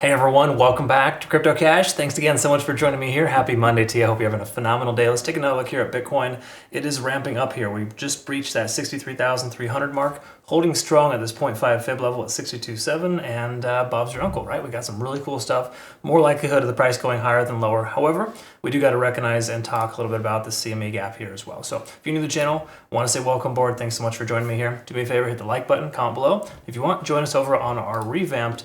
Hey everyone, welcome back to CryptoCache. Thanks again so much for joining me here. Happy Monday to you. I hope you're having a phenomenal day. Let's take another look here at Bitcoin. It is ramping up here. We've just breached that 63,300 mark, holding strong at this 0.5 fib level at 62.7, and Bob's your uncle, right? We got some really cool stuff. More likelihood of the price going higher than lower. However, we do got to recognize and talk a little bit about the CME gap here as well. So if you're new to the channel, want to say welcome aboard. Thanks so much for joining me here. Do me a favor, hit the like button, comment below. If you want, join us over on our revamped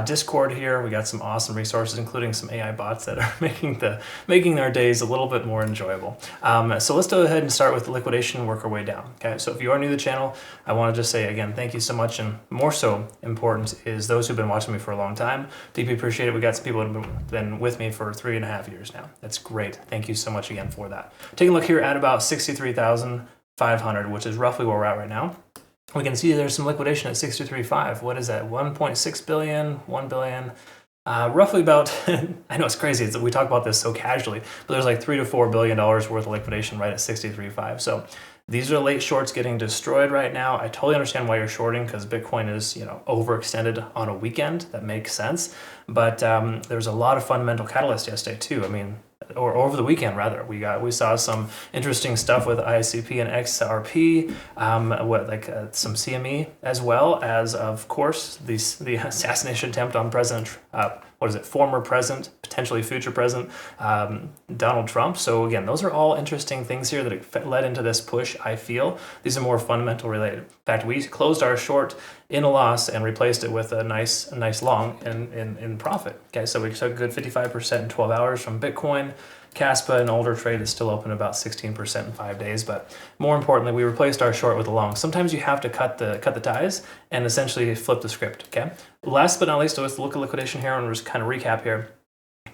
Discord here. We got some awesome resources, including some AI bots that are making our days a little bit more enjoyable. So let's go ahead and start with the liquidation and work our way down. Okay, so if you are new to the channel, I want to just say again, thank you so much, and more so important is those who've been watching me for a long time. Deeply appreciate it. We got some people who've been with me for 3.5 years now. That's great. Thank you so much again for that. Taking a look here at about 63,500, which is roughly where we're at right now. We can see there's some liquidation at 63.5. What is that? 1.6 billion, 1 billion. Roughly about, I know it's crazy, we talk about this so casually, but there's like $3 to $4 billion worth of liquidation right at 63.5. So these are late shorts getting destroyed right now. I totally understand why you're shorting, because Bitcoin is, overextended on a weekend. That makes sense. But there's a lot of fundamental catalysts yesterday too. I mean, or over the weekend rather, we saw some interesting stuff with ICP and XRP, some CME, as well as, of course, the assassination attempt on former president, potentially future president, Donald Trump. So again, those are all interesting things here that led into this push. I feel these are more fundamental related. In fact, we closed our short in a loss and replaced it with a nice long in profit. Okay, so we took a good 55% in 12 hours from Bitcoin. Caspa, an older trade, is still open about 16% in 5 days, but more importantly, we replaced our short with a long. Sometimes you have to cut the ties and essentially flip the script. Okay. Last but not least, let's look at liquidation here and just kind of recap here.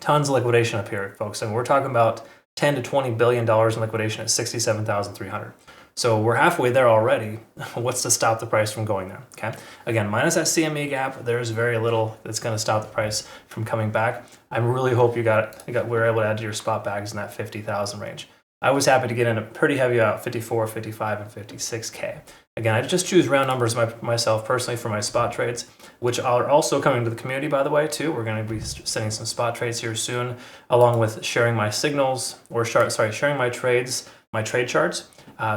Tons of liquidation up here, folks, and we're talking about 10 to 20 billion dollars in liquidation at 67,300. So we're halfway there already. What's to stop the price from going there? Okay. Again, minus that CME gap, there's very little that's going to stop the price from coming back. I really hope we were able to add to your spot bags in that 50,000 range. I was happy to get in a pretty heavy out, 54, 55, and 56K. Again, I just choose round numbers myself personally for my spot trades, which are also coming to the community, by the way, too. We're going to be sending some spot trades here soon, along with sharing my signals, sharing my trades, my trade charts.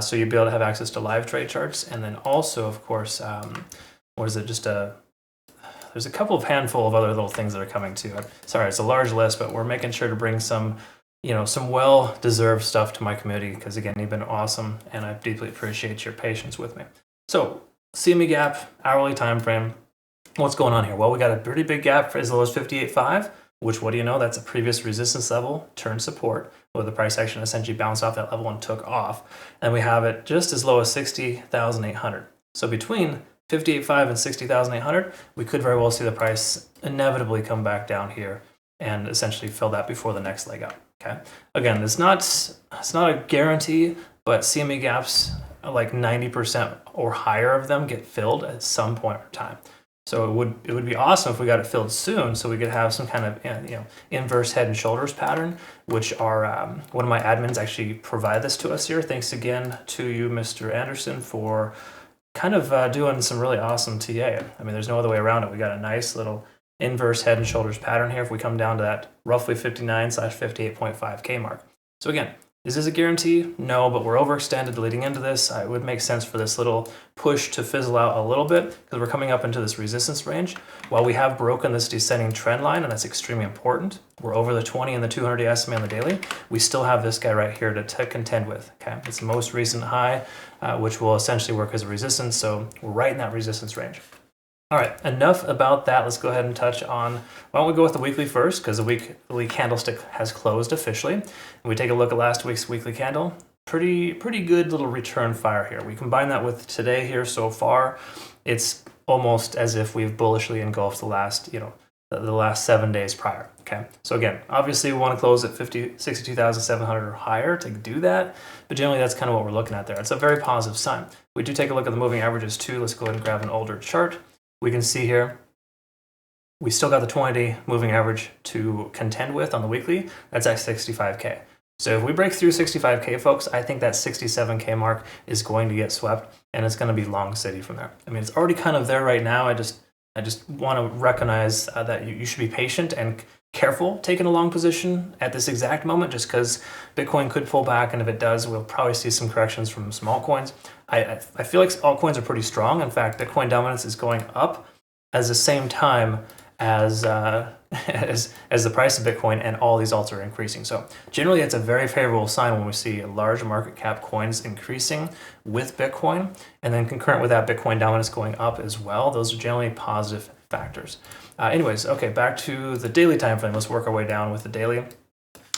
So you'll be able to have access to live trade charts. And then also, of course, there's a couple of handful of other little things that are coming too. Sorry, it's a large list, but we're making sure to bring some well-deserved stuff to my community, because again, you've been awesome, and I deeply appreciate your patience with me. So CME gap, hourly time frame. What's going on here? Well, we got a pretty big gap for as low as 58.5, which, what do you know? That's a previous resistance level turned support, where the price action essentially bounced off that level and took off. And we have it just as low as 60,800. So between 58.5 and 60,800, we could very well see the price inevitably come back down here and essentially fill that before the next leg up. Okay. Again, it's not a guarantee, but CME gaps, like 90% or higher of them, get filled at some point in time. So it would be awesome if we got it filled soon, so we could have some kind of inverse head and shoulders pattern, which are one of my admins actually provide this to us here. Thanks again to you, Mr. Anderson, for kind of doing some really awesome TA. I mean, there's no other way around it. We got a nice little inverse head and shoulders pattern here if we come down to that roughly 59/58.5K mark. So again, is this a guarantee? No, but we're overextended leading into this. It would make sense for this little push to fizzle out a little bit, because we're coming up into this resistance range. While we have broken this descending trend line, and that's extremely important, we're over the 20 and the 200 SMA on the daily, we still have this guy right here to contend with. Okay, it's the most recent high, which will essentially work as a resistance, so we're right in that resistance range. All right, enough about that. Let's go ahead and touch on, why don't we go with the weekly first, because the weekly candlestick has closed officially. And we take a look at last week's weekly candle. Pretty good little return fire here. We combine that with today here so far. It's almost as if we've bullishly engulfed the last 7 days prior. Okay, so again, obviously we want to close at 62,700 or higher to do that, but generally that's kind of what we're looking at there. It's a very positive sign. We do take a look at the moving averages too. Let's go ahead and grab an older chart. We can see here, we still got the 20-day moving average to contend with on the weekly. That's at 65K. So if we break through 65K, folks, I think that 67K mark is going to get swept, and it's going to be long city from there. I mean, it's already kind of there right now. I I just want to recognize that you should be patient and careful taking a long position at this exact moment, just because Bitcoin could pull back, and if it does, we'll probably see some corrections from some altcoins. I feel like altcoins are pretty strong. In fact, Bitcoin dominance is going up at the same time as as the price of Bitcoin, and all these alts are increasing. So generally, it's a very favorable sign when we see large market cap coins increasing with Bitcoin, and then concurrent with that, Bitcoin dominance going up as well. Those are generally positive factors. Anyways, okay, back to the daily time frame. Let's work our way down with the daily.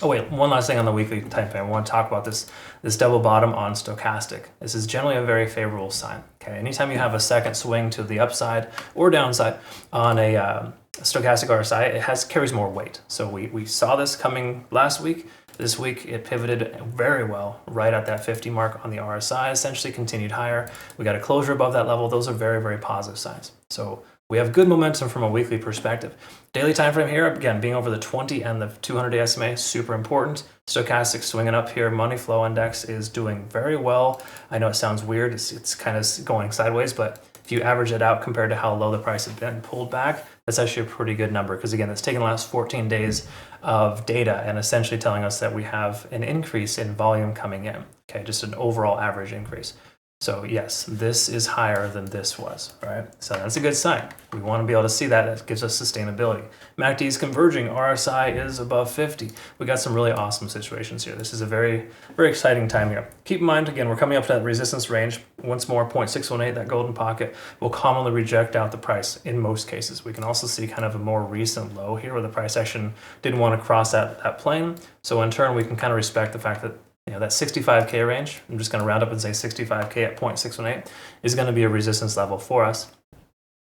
Oh wait, one last thing on the weekly time frame. I want to talk about this double bottom on stochastic. This is generally a very favorable sign. Okay, anytime you have a second swing to the upside or downside on a stochastic RSI, it carries more weight. So we saw this coming last week. This week it pivoted very well right at that 50 mark on the RSI, essentially continued higher. We got a closure above that level. Those are very, very positive signs. So we have good momentum from a weekly perspective. Daily time frame here, again, being over the 20 and the 200-day SMA, super important. Stochastic swinging up here. Money flow index is doing very well. I know it sounds weird. It's kind of going sideways, but if you average it out compared to how low the price has been pulled back, that's actually a pretty good number, because again, it's taken the last 14 days of data and essentially telling us that we have an increase in volume coming in. Okay, just an overall average increase. So yes, this is higher than this was, right? So that's a good sign. We want to be able to see that. It gives us sustainability. MACD is converging. RSI is above 50. We got some really awesome situations here. This is a very, very exciting time here. Keep in mind, again, we're coming up to that resistance range. Once more, 0.618, that golden pocket, will commonly reject out the price in most cases. We can also see kind of a more recent low here where the price action didn't want to cross that plane. So in turn, we can kind of respect the fact that that 65K range, I'm just going to round up and say 65K at 0.618, is going to be a resistance level for us.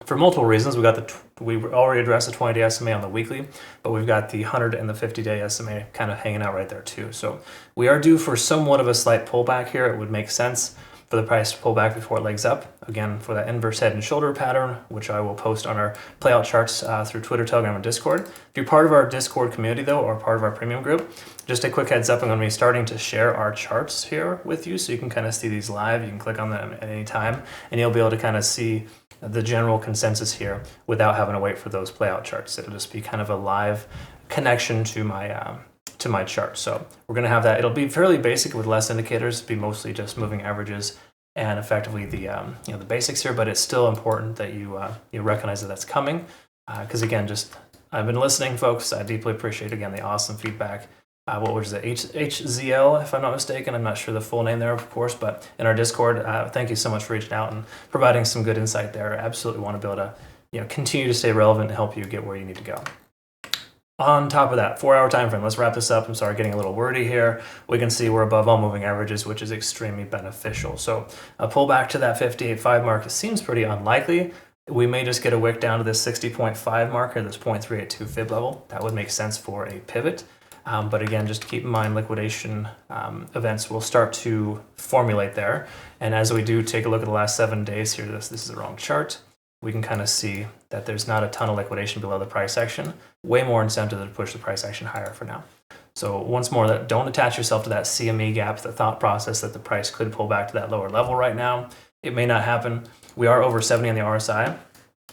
For multiple reasons, we already addressed the 20-day SMA on the weekly, but we've got the 100 and the 50-day SMA kind of hanging out right there too. So we are due for somewhat of a slight pullback here. It would make sense for the price to pull back before it legs up. Again, for that inverse head and shoulder pattern, which I will post on our playout charts through Twitter, Telegram, and Discord. If you're part of our Discord community, though, or part of our premium group, just a quick heads up, I'm going to be starting to share our charts here with you, so you can kind of see these live. You can click on them at any time, and you'll be able to kind of see the general consensus here without having to wait for those playout charts. It'll just be kind of a live connection to my chart. So we're going to have that. It'll be fairly basic with less indicators. It'll be mostly just moving averages and effectively the the basics here. But it's still important that you recognize that that's coming, because again, I've been listening, folks. I deeply appreciate again the awesome feedback. What was it? HZL, if I'm not mistaken. I'm not sure the full name there, of course, but in our Discord, thank you so much for reaching out and providing some good insight there. I absolutely want to be able to continue to stay relevant and help you get where you need to go. On top of that, 4-hour time frame. Let's wrap this up. I'm sorry, getting a little wordy here. We can see we're above all moving averages, which is extremely beneficial. So a pullback to that 58.5 mark seems pretty unlikely. We may just get a wick down to this 60.5 mark or this 0.382 fib level. That would make sense for a pivot. But again, just keep in mind, liquidation events will start to formulate there. And as we do take a look at the last 7 days here, this is the wrong chart. We can kind of see that there's not a ton of liquidation below the price action. Way more incentive to push the price action higher for now. So once more, don't attach yourself to that CME gap, the thought process that the price could pull back to that lower level right now. It may not happen. We are over 70 on the RSI,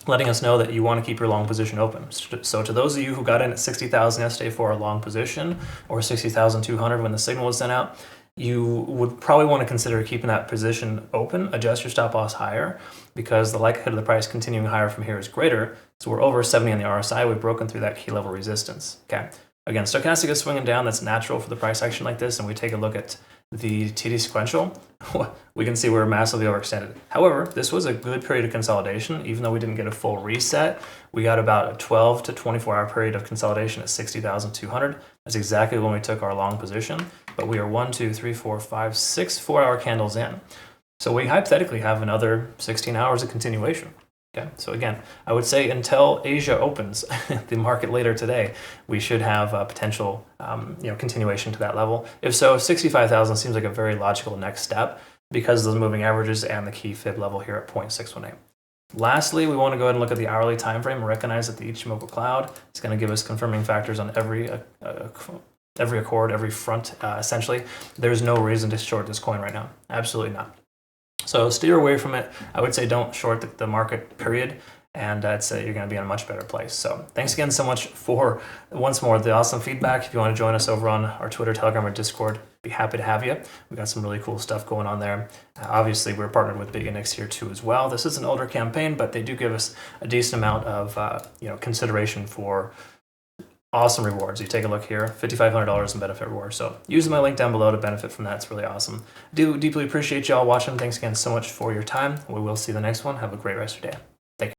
letting us know that you want to keep your long position open. So to those of you who got in at 60,000 yesterday for a long position, or 60,200 when the signal was sent out, you would probably want to consider keeping that position open, adjust your stop loss higher, because the likelihood of the price continuing higher from here is greater. So we're over 70 on the RSI. We've broken through that key level resistance. Okay. Again, stochastic is swinging down. That's natural for the price action like this. And we take a look at the TD sequential, we can see we're massively overextended. However, this was a good period of consolidation. Even though we didn't get a full reset, we got about a 12 to 24-hour period of consolidation at 60,200. That's exactly when we took our long position. But we are 1, 2, 3, 4, 5, 6 4-hour candles in. So we hypothetically have another 16 hours of continuation. Okay, so again, I would say until Asia opens the market later today, we should have a potential continuation to that level. If so, 65,000 seems like a very logical next step because of those moving averages and the key fib level here at 0.618. Lastly, we want to go ahead and look at the hourly time frame and recognize that the Ichimoku cloud is going to give us confirming factors on every accord, every front, essentially. There's no reason to short this coin right now. Absolutely not. So steer away from it. I would say don't short the market, period. and I'd say you're going to be in a much better place. So thanks again so much for, once more, the awesome feedback. If you want to join us over on our Twitter, Telegram, or Discord, be happy to have you. We got some really cool stuff going on there. Obviously, we're partnered with Big Index here too as well. This is an older campaign, but they do give us a decent amount of consideration for awesome rewards. You take a look here, $5,500 in benefit rewards. So use my link down below to benefit from that. It's really awesome. I do deeply appreciate y'all watching. Thanks again so much for your time. We will see you the next one. Have a great rest of your day.